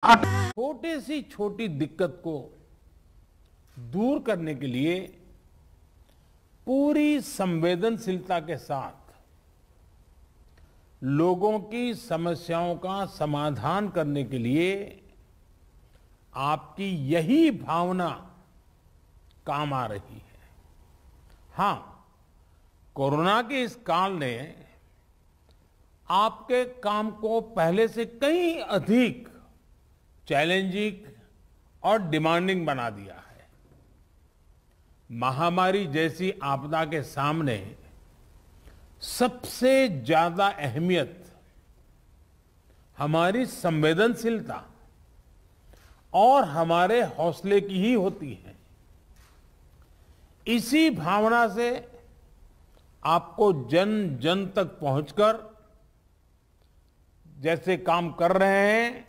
छोटी सी छोटी दिक्कत को दूर करने के लिए पूरी संवेदनशीलता के साथ लोगों की समस्याओं का समाधान करने के लिए आपकी यही भावना काम आ रही है। हां, कोरोना के इस काल ने आपके काम को पहले से कहीं अधिक चैलेंजिंग और डिमांडिंग बना दिया है। महामारी जैसी आपदा के सामने सबसे ज्यादा अहमियत हमारी संवेदनशीलता और हमारे हौसले की ही होती है। इसी भावना से आपको जन जन तक पहुंचकर जैसे काम कर रहे हैं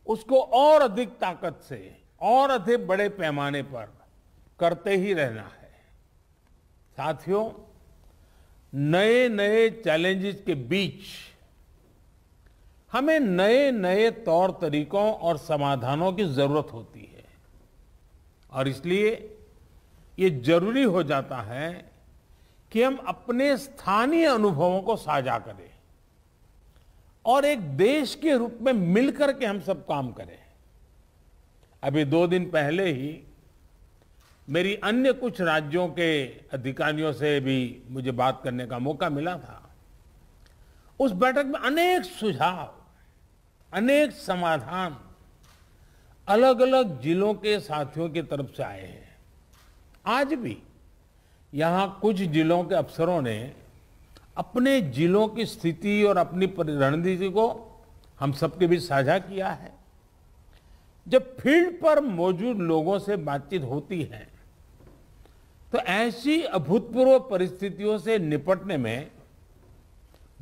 उसको और अधिक ताकत से और अधिक बड़े पैमाने पर करते ही रहना है। साथियों, नए नए चैलेंजेस के बीच हमें नए नए तौर तरीकों और समाधानों की जरूरत होती है और इसलिए ये जरूरी हो जाता है कि हम अपने स्थानीय अनुभवों को साझा करें और एक देश के रूप में मिलकर के हम सब काम करें। अभी 2 दिन पहले ही मेरी अन्य कुछ राज्यों के अधिकारियों से भी मुझे बात करने का मौका मिला था। उस बैठक में अनेक सुझाव, अनेक समाधान अलग अलग जिलों के साथियों की तरफ से आए हैं। आज भी यहां कुछ जिलों के अफसरों ने अपने जिलों की स्थिति और अपनी रणनीति को हम सबके बीच साझा किया है। जब फील्ड पर मौजूद लोगों से बातचीत होती है तो ऐसी अभूतपूर्व परिस्थितियों से निपटने में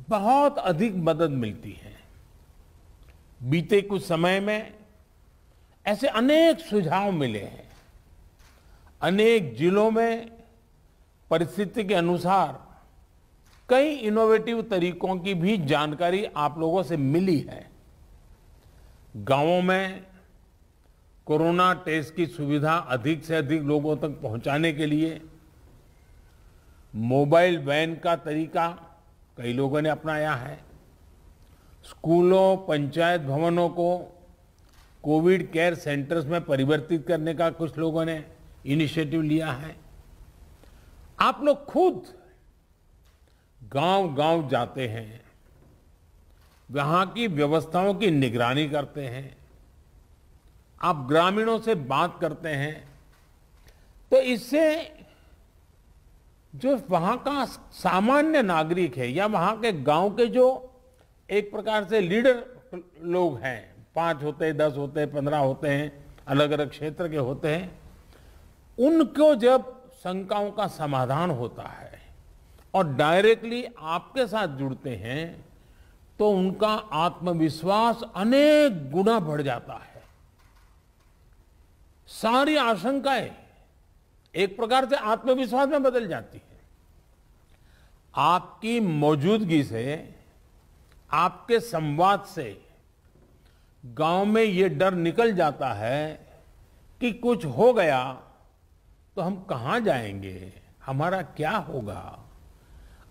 बहुत अधिक मदद मिलती है। बीते कुछ समय में ऐसे अनेक सुझाव मिले हैं। अनेक जिलों में परिस्थिति के अनुसार कई इनोवेटिव तरीकों की भी जानकारी आप लोगों से मिली है। गांवों में कोरोना टेस्ट की सुविधा अधिक से अधिक लोगों तक पहुंचाने के लिए मोबाइल वैन का तरीका कई लोगों ने अपनाया है। स्कूलों, पंचायत भवनों को कोविड केयर सेंटर्स में परिवर्तित करने का कुछ लोगों ने इनिशिएटिव लिया है। आप लोग खुद गांव-गांव जाते हैं, वहां की व्यवस्थाओं की निगरानी करते हैं, आप ग्रामीणों से बात करते हैं, तो इससे जो वहां का सामान्य नागरिक है या वहां के गांव के जो एक प्रकार से लीडर लोग हैं, 5 होते हैं, 10 होते हैं, 15 होते हैं, अलग अलग क्षेत्र के होते हैं, उनको जब शंकाओं का समाधान होता है और डायरेक्टली आपके साथ जुड़ते हैं तो उनका आत्मविश्वास अनेक गुना बढ़ जाता है। सारी आशंकाएं एक प्रकार से आत्मविश्वास में बदल जाती है। आपकी मौजूदगी से, आपके संवाद से गांव में ये डर निकल जाता है कि कुछ हो गया तो हम कहां जाएंगे, हमारा क्या होगा।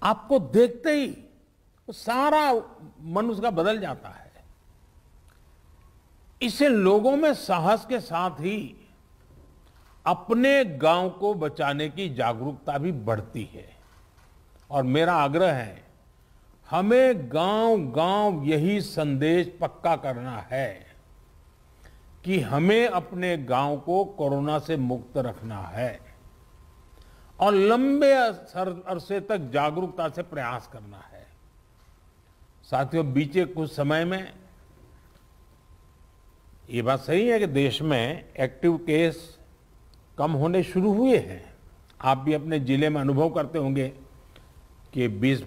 आपको देखते ही सारा मन उसका बदल जाता है। इससे लोगों में साहस के साथ ही अपने गांव को बचाने की जागरूकता भी बढ़ती है। और मेरा आग्रह है, हमें गांव-गांव यही संदेश पक्का करना है कि हमें अपने गांव को कोरोना से मुक्त रखना है और लंबे अरसे तक जागरूकता से प्रयास करना है। साथियों, बीते कुछ समय में ये बात सही है कि देश में एक्टिव केस कम होने शुरू हुए हैं। आप भी अपने जिले में अनुभव करते होंगे कि 20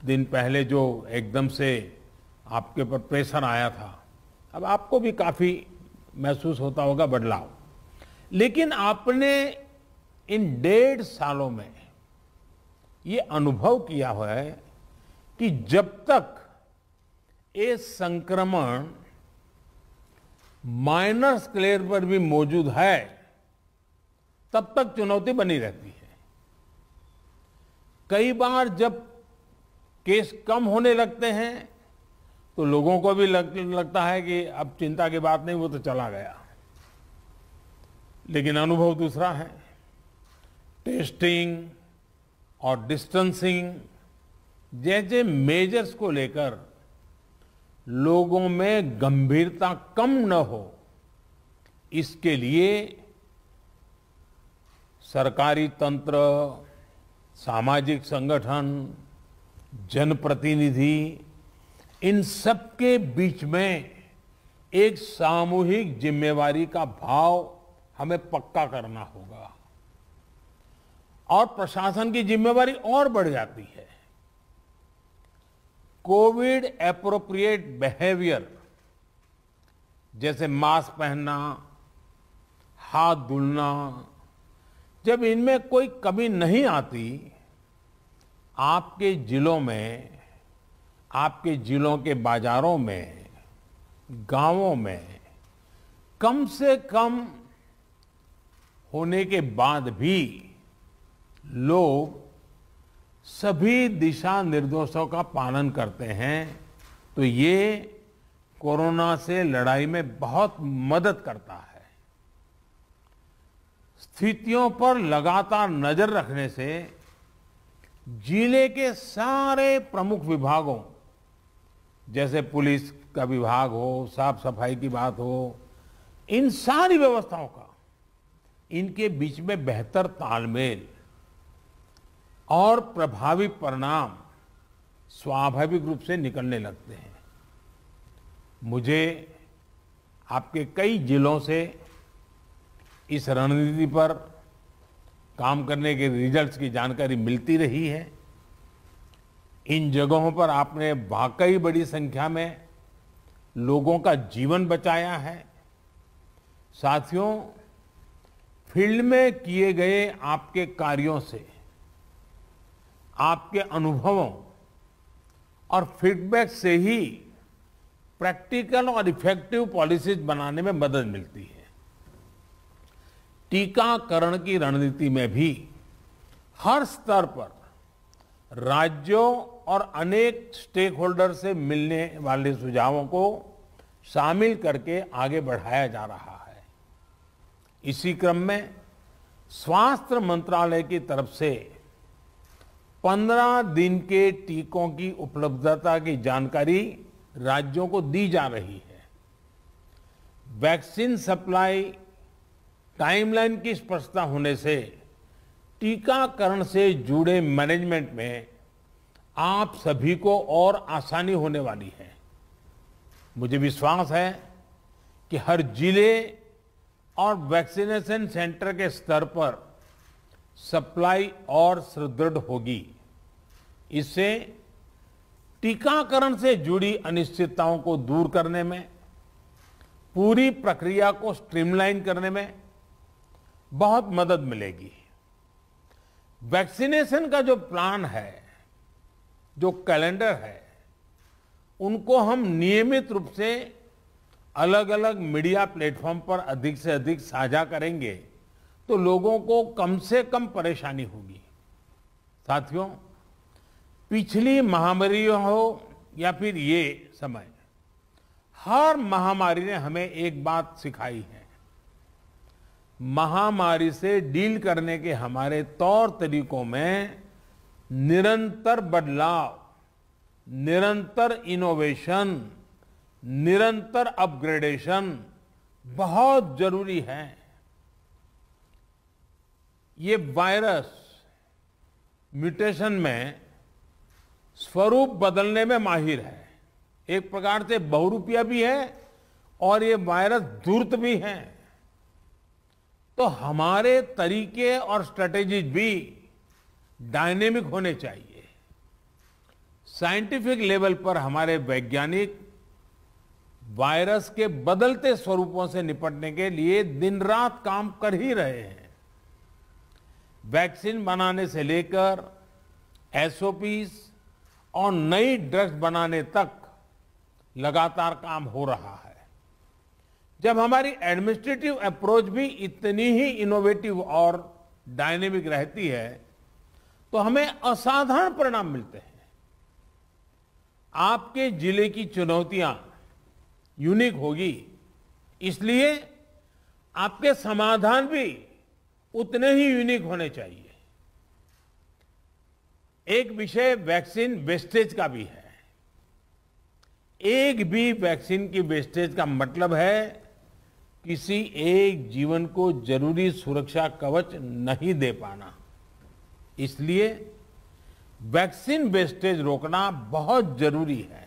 दिन पहले जो एकदम से आपके ऊपर प्रेशर आया था, अब आपको भी काफी महसूस होता होगा बदलाव। लेकिन आपने इन 1.5 सालों में ये अनुभव किया हुआ है कि जब तक ये संक्रमण माइनर स्केल पर भी मौजूद है, तब तक चुनौती बनी रहती है। कई बार जब केस कम होने लगते हैं तो लोगों को भी लगता है कि अब चिंता की बात नहीं, वो तो चला गया। लेकिन अनुभव दूसरा है। टेस्टिंग और डिस्टेंसिंग जैसे मेजर्स को लेकर लोगों में गंभीरता कम न हो, इसके लिए सरकारी तंत्र, सामाजिक संगठन, जनप्रतिनिधि, इन सबके बीच में एक सामूहिक जिम्मेवारी का भाव हमें पक्का करना होगा। और प्रशासन की जिम्मेवारी और बढ़ जाती है। कोविड एप्रोप्रिएट बिहेवियर जैसे मास्क पहनना, हाथ धुलना, जब इनमें कोई कमी नहीं आती, आपके जिलों में, आपके जिलों के बाजारों में, गांवों में कम से कम होने के बाद भी लोग सभी दिशा निर्देशों का पालन करते हैं, तो ये कोरोना से लड़ाई में बहुत मदद करता है। स्थितियों पर लगातार नजर रखने से जिले के सारे प्रमुख विभागों, जैसे पुलिस का विभाग हो, साफ सफाई की बात हो, इन सारी व्यवस्थाओं का, इनके बीच में बेहतर तालमेल और प्रभावी परिणाम स्वाभाविक रूप से निकलने लगते हैं। मुझे आपके कई जिलों से इस रणनीति पर काम करने के रिजल्ट्स की जानकारी मिलती रही है। इन जगहों पर आपने वाकई बड़ी संख्या में लोगों का जीवन बचाया है। साथियों, फील्ड में किए गए आपके कार्यों से, आपके अनुभवों और फीडबैक से ही प्रैक्टिकल और इफेक्टिव पॉलिसीज बनाने में मदद मिलती है। टीकाकरण की रणनीति में भी हर स्तर पर राज्यों और अनेक स्टेक होल्डर से मिलने वाले सुझावों को शामिल करके आगे बढ़ाया जा रहा है। इसी क्रम में स्वास्थ्य मंत्रालय की तरफ से 15 दिन के टीकों की उपलब्धता की जानकारी राज्यों को दी जा रही है। वैक्सीन सप्लाई टाइमलाइन की स्पष्टता होने से टीकाकरण से जुड़े मैनेजमेंट में आप सभी को और आसानी होने वाली है। मुझे विश्वास है कि हर जिले और वैक्सीनेशन सेंटर के स्तर पर सप्लाई और सुदृढ़ होगी। इससे टीकाकरण से जुड़ी अनिश्चितताओं को दूर करने में, पूरी प्रक्रिया को स्ट्रीमलाइन करने में बहुत मदद मिलेगी। वैक्सीनेशन का जो प्लान है, जो कैलेंडर है, उनको हम नियमित रूप से अलग अलग मीडिया प्लेटफॉर्म पर अधिक से अधिक साझा करेंगे तो लोगों को कम से कम परेशानी होगी। साथियों, पिछली महामारी हो या फिर ये समय, हर महामारी ने हमें एक बात सिखाई है। महामारी से डील करने के हमारे तौर तरीकों में निरंतर बदलाव, निरंतर इनोवेशन, निरंतर अपग्रेडेशन बहुत जरूरी है। ये वायरस म्यूटेशन में स्वरूप बदलने में माहिर है। एक प्रकार से बहुरूपिया भी है और ये वायरस धूर्त भी है। तो हमारे तरीके और स्ट्रेटेजीज भी डायनेमिक होने चाहिए। साइंटिफिक लेवल पर हमारे वैज्ञानिक वायरस के बदलते स्वरूपों से निपटने के लिए दिन रात काम कर ही रहे हैं। वैक्सीन बनाने से लेकर एसओपीज और नई ड्रग्स बनाने तक लगातार काम हो रहा है। जब हमारी एडमिनिस्ट्रेटिव अप्रोच भी इतनी ही इनोवेटिव और डायनेमिक रहती है तो हमें असाधारण परिणाम मिलते हैं। आपके जिले की चुनौतियां यूनिक होगी, इसलिए आपके समाधान भी उतने ही यूनिक होने चाहिए। एक विषय वैक्सीन वेस्टेज का भी है। एक भी वैक्सीन की वेस्टेज का मतलब है किसी एक जीवन को जरूरी सुरक्षा कवच नहीं दे पाना। इसलिए वैक्सीन वेस्टेज रोकना बहुत जरूरी है।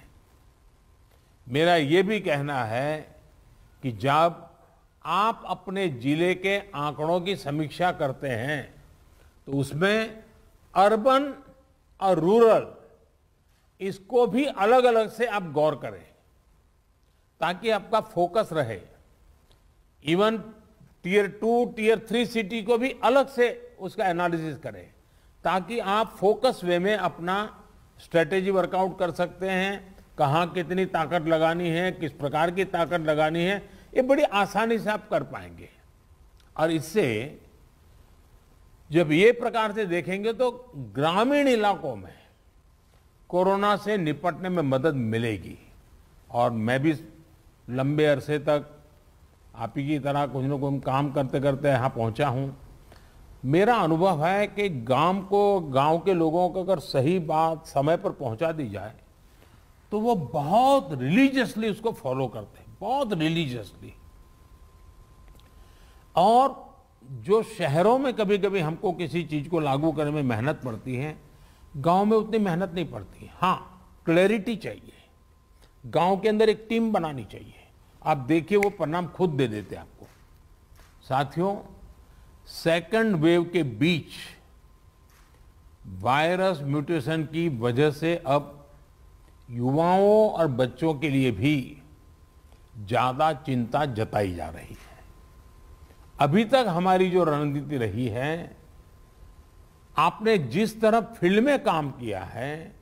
मेरा ये भी कहना है कि जब आप अपने जिले के आंकड़ों की समीक्षा करते हैं तो उसमें अर्बन और रूरल इसको भी अलग अलग से आप गौर करें ताकि आपका फोकस रहे। इवन टियर 2, टियर 3 सिटी को भी अलग से उसका एनालिसिस करें ताकि आप फोकस वे में अपना स्ट्रेटेजी वर्कआउट कर सकते हैं। कहां कितनी ताकत लगानी है, किस प्रकार की ताकत लगानी है, ये बड़ी आसानी से आप कर पाएंगे। और इससे जब ये प्रकार से देखेंगे तो ग्रामीण इलाकों में कोरोना से निपटने में मदद मिलेगी। और मैं भी लंबे अरसे तक आप ही की तरह कुछ न कुछ काम करते करते यहाँ पहुंचा हूं। मेरा अनुभव है कि गांव के लोगों को अगर सही बात समय पर पहुंचा दी जाए तो वो बहुत रिलीजियसली उसको फॉलो करते हैं, बहुत रिलीजियसली। और जो शहरों में कभी कभी हमको किसी चीज को लागू करने में मेहनत पड़ती है, गांव में उतनी मेहनत नहीं पड़ती। हाँ, क्लैरिटी चाहिए, गांव के अंदर एक टीम बनानी चाहिए। आप देखिए वो परिणाम खुद दे देते आपको। साथियों, सेकंड वेव के बीच वायरस म्यूटेशन की वजह से अब युवाओं और बच्चों के लिए भी ज्यादा चिंता जताई जा रही है। अभी तक हमारी जो रणनीति रही है, आपने जिस तरह फील्ड में काम किया है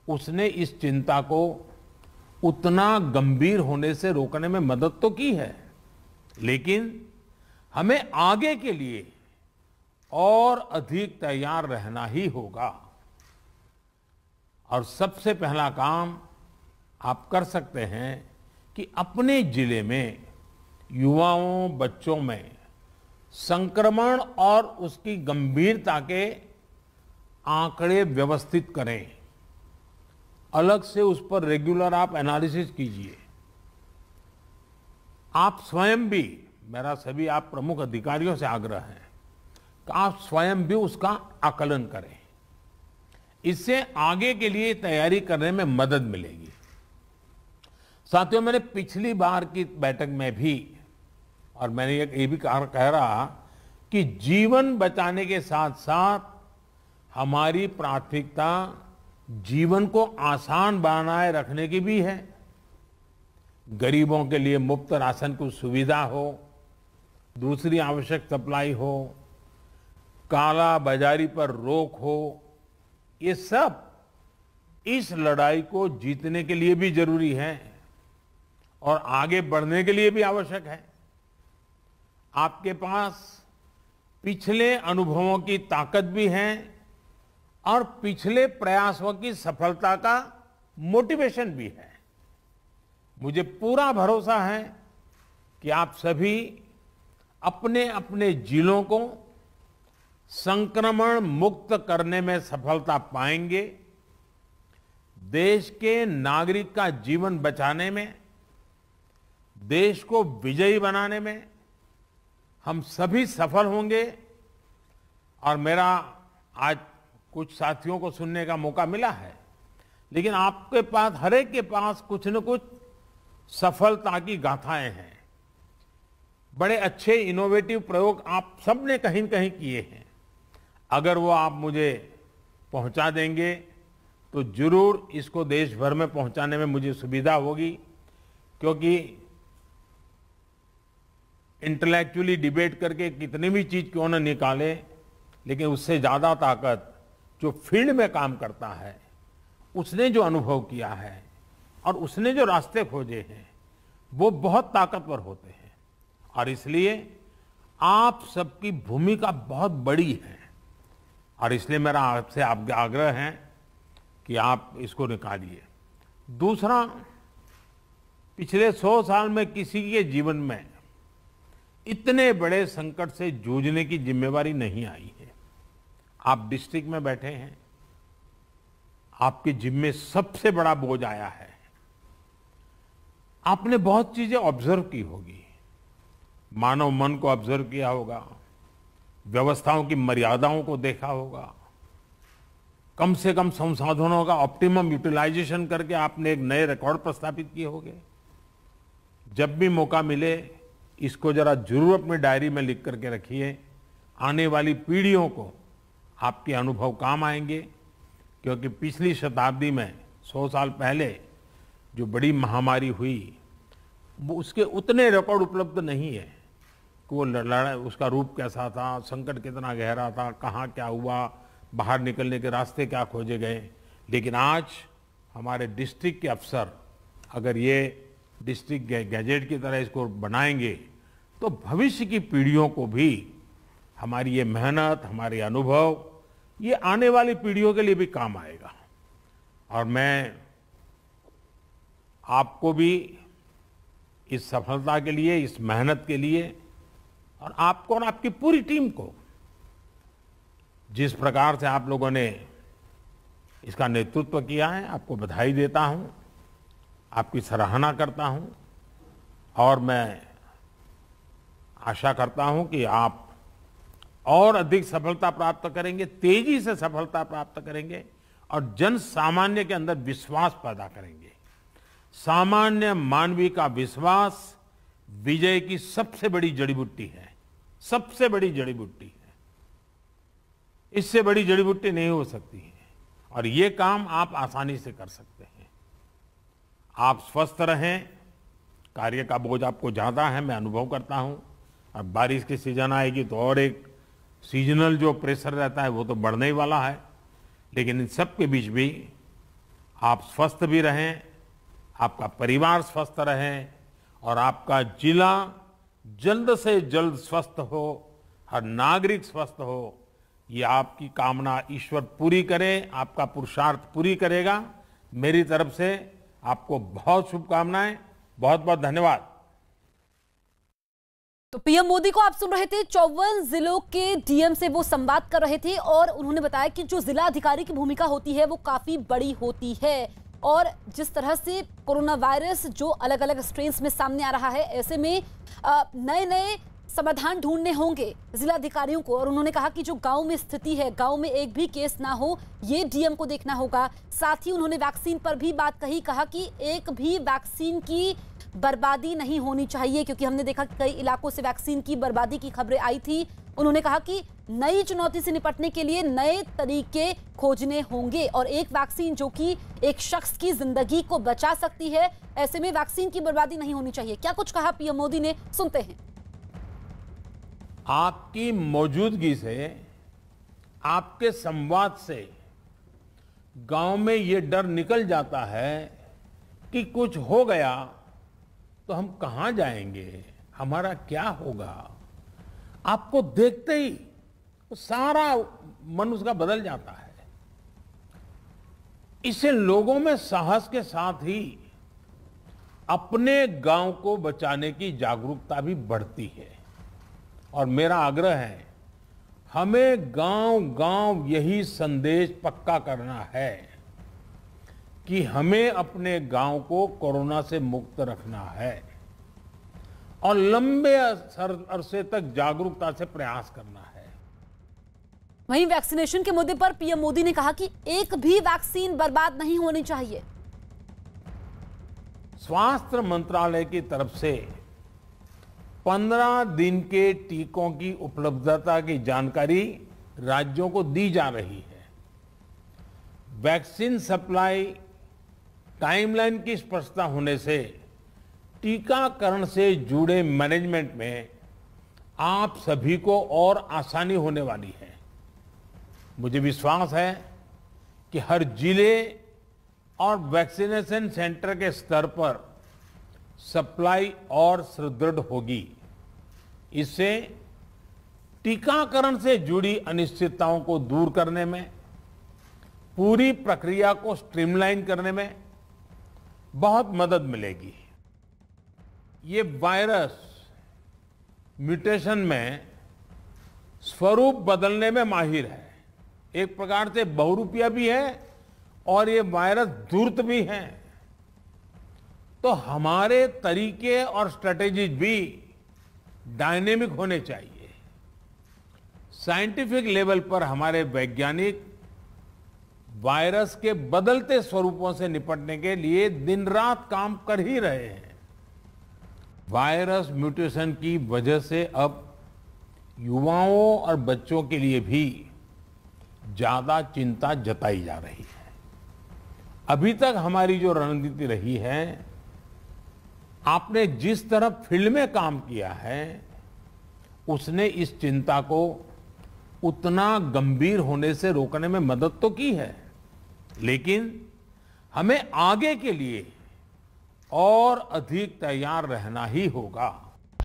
उसने इस चिंता को उतना गंभीर होने से रोकने में मदद तो की है, लेकिन हमें आगे के लिए और अधिक तैयार रहना ही होगा। और सबसे पहला काम आप कर सकते हैं कि अपने जिले में युवाओं, बच्चों में संक्रमण और उसकी गंभीरता के आंकड़े व्यवस्थित करें। अलग से उस पर रेगुलर आप एनालिसिस कीजिए। आप स्वयं भी, मेरा सभी आप प्रमुख अधिकारियों से आग्रह है कि आप स्वयं भी उसका आकलन करें। इससे आगे के लिए तैयारी करने में मदद मिलेगी। साथियों, मैंने पिछली बार की बैठक में भी, और मैंने ये भी कह रहा कि जीवन बचाने के साथ साथ हमारी प्राथमिकता जीवन को आसान बनाए रखने की भी है। गरीबों के लिए मुफ्त राशन की सुविधा हो, दूसरी आवश्यक सप्लाई हो, काला बाजारी पर रोक हो, ये सब इस लड़ाई को जीतने के लिए भी जरूरी है और आगे बढ़ने के लिए भी आवश्यक है। आपके पास पिछले अनुभवों की ताकत भी है और पिछले प्रयासों की सफलता का मोटिवेशन भी है। मुझे पूरा भरोसा है कि आप सभी अपने अपने जिलों को संक्रमण मुक्त करने में सफलता पाएंगे। देश के नागरिक का जीवन बचाने में, देश को विजयी बनाने में हम सभी सफल होंगे। और मेरा आज कुछ साथियों को सुनने का मौका मिला है, लेकिन आपके पास, हर एक के पास कुछ न कुछ सफलता की गाथाएं हैं। बड़े अच्छे इनोवेटिव प्रयोग आप सबने कहीं न कहीं किए हैं। अगर वो आप मुझे पहुंचा देंगे तो जरूर इसको देश भर में पहुंचाने में मुझे सुविधा होगी, क्योंकि इंटेलेक्चुअली डिबेट करके कितनी भी चीज क्यों न निकाले, लेकिन उससे ज्यादा ताकत जो फील्ड में काम करता है, उसने जो अनुभव किया है और उसने जो रास्ते खोजे हैं, वो बहुत ताकतवर होते हैं और इसलिए आप सबकी भूमिका बहुत बड़ी है और इसलिए मेरा आपसे आग्रह है कि आप इसको निकालिए। दूसरा, पिछले 100 साल में किसी के जीवन में इतने बड़े संकट से जूझने की जिम्मेवारी नहीं आई है। आप डिस्ट्रिक्ट में बैठे हैं, आपके जिम्मे सबसे बड़ा बोझ आया है। आपने बहुत चीजें ऑब्जर्व की होगी, मानव मन को ऑब्जर्व किया होगा, व्यवस्थाओं की मर्यादाओं को देखा होगा, कम से कम संसाधनों का ऑप्टिमम यूटिलाइजेशन करके आपने एक नए रिकॉर्ड प्रस्थापित किए होंगे। जब भी मौका मिले इसको जरा जरूर अपनी डायरी में लिख करके रखिए। आने वाली पीढ़ियों को आपके अनुभव काम आएंगे, क्योंकि पिछली शताब्दी में 100 साल पहले जो बड़ी महामारी हुई वो उसके उतने रिकॉर्ड उपलब्ध नहीं है कि वो लड़ाई, उसका रूप कैसा था, संकट कितना गहरा था, कहाँ क्या हुआ, बाहर निकलने के रास्ते क्या खोजे गए। लेकिन आज हमारे डिस्ट्रिक्ट के अफसर अगर ये डिस्ट्रिक्ट गैजेट की तरह इसको बनाएंगे तो भविष्य की पीढ़ियों को भी हमारी ये मेहनत, हमारे अनुभव, ये आने वाली पीढ़ियों के लिए भी काम आएगा। और मैं आपको भी इस सफलता के लिए, इस मेहनत के लिए और आपको और आपकी पूरी टीम को, जिस प्रकार से आप लोगों ने इसका नेतृत्व किया है, आपको बधाई देता हूं, आपकी सराहना करता हूं और मैं आशा करता हूं कि आप और अधिक सफलता प्राप्त करेंगे, तेजी से सफलता प्राप्त करेंगे और जन सामान्य के अंदर विश्वास पैदा करेंगे। सामान्य मानवीय का विश्वास विजय की सबसे बड़ी जड़ी बूटी है, सबसे बड़ी जड़ी बूटी है। इससे बड़ी जड़ी बूटी नहीं हो सकती है और ये काम आप आसानी से कर सकते हैं। आप स्वस्थ रहें, कार्य का बोझ आपको ज्यादा है, मैं अनुभव करता हूं। अब बारिश की सीजन आएगी तो और एक सीजनल जो प्रेशर रहता है वो तो बढ़ने ही वाला है, लेकिन इन सब के बीच भी आप स्वस्थ भी रहें, आपका परिवार स्वस्थ रहे और आपका जिला जल्द से जल्द स्वस्थ हो, हर नागरिक स्वस्थ हो, ये आपकी कामना ईश्वर पूरी करे, आपका पुरुषार्थ पूरी करेगा। मेरी तरफ से आपको बहुत शुभकामनाएं, बहुत बहुत धन्यवाद। तो पीएम मोदी को आप सुन रहे थे, 54 जिलों के डीएम से वो संवाद कर रहे थे और उन्होंने बताया कि जो जिला अधिकारी की भूमिका होती है वो काफी बड़ी होती है और जिस तरह से कोरोना वायरस जो अलग अलग स्ट्रेन्स में सामने आ रहा है, ऐसे में नए नए समाधान ढूंढने होंगे जिला अधिकारियों को। और उन्होंने कहा कि जो गांव में स्थिति है, गांव में एक भी केस ना हो, ये डीएम को देखना होगा। साथ ही उन्होंने वैक्सीन पर भी बात कही, कहा कि एक भी वैक्सीन की बर्बादी नहीं होनी चाहिए, क्योंकि हमने देखा कि कई इलाकों से वैक्सीन की बर्बादी की खबरें आई थी। उन्होंने कहा कि नई चुनौती से निपटने के लिए नए तरीके खोजने होंगे और एक वैक्सीन जो कि एक शख्स की जिंदगी को बचा सकती है, ऐसे में वैक्सीन की बर्बादी नहीं होनी चाहिए। क्या कुछ कहा पीएम मोदी ने, सुनते हैं। आपकी मौजूदगी से, आपके संवाद से गांव में ये डर निकल जाता है कि कुछ हो गया तो हम कहां जाएंगे, हमारा क्या होगा। आपको देखते ही तो सारा मन उसका बदल जाता है। इससे लोगों में साहस के साथ ही अपने गांव को बचाने की जागरूकता भी बढ़ती है। और मेरा आग्रह है, हमें गांव-गांव यही संदेश पक्का करना है कि हमें अपने गांव को कोरोना से मुक्त रखना है और लंबे अरसे तक जागरूकता से प्रयास करना है। वहीं वैक्सीनेशन के मुद्दे पर पीएम मोदी ने कहा कि एक भी वैक्सीन बर्बाद नहीं होनी चाहिए। स्वास्थ्य मंत्रालय की तरफ से 15 दिन के टीकों की उपलब्धता की जानकारी राज्यों को दी जा रही है। वैक्सीन सप्लाई टाइमलाइन की स्पष्टता होने से टीकाकरण से जुड़े मैनेजमेंट में आप सभी को और आसानी होने वाली है। मुझे विश्वास है कि हर जिले और वैक्सीनेशन सेंटर के स्तर पर सप्लाई और सुदृढ़ होगी। इससे टीकाकरण से जुड़ी अनिश्चितताओं को दूर करने में, पूरी प्रक्रिया को स्ट्रीमलाइन करने में बहुत मदद मिलेगी। ये वायरस म्यूटेशन में स्वरूप बदलने में माहिर है, एक प्रकार से बहुरूपिया भी है और ये वायरस धूर्त भी है। तो हमारे तरीके और स्ट्रेटेजीज भी डायनेमिक होने चाहिए। साइंटिफिक लेवल पर हमारे वैज्ञानिक वायरस के बदलते स्वरूपों से निपटने के लिए दिन रात काम कर ही रहे हैं। वायरस म्यूटेशन की वजह से अब युवाओं और बच्चों के लिए भी ज्यादा चिंता जताई जा रही है। अभी तक हमारी जो रणनीति रही है, आपने जिस तरह फील्ड में काम किया है, उसने इस चिंता को उतना गंभीर होने से रोकने में मदद तो की है, लेकिन हमें आगे के लिए और अधिक तैयार रहना ही होगा।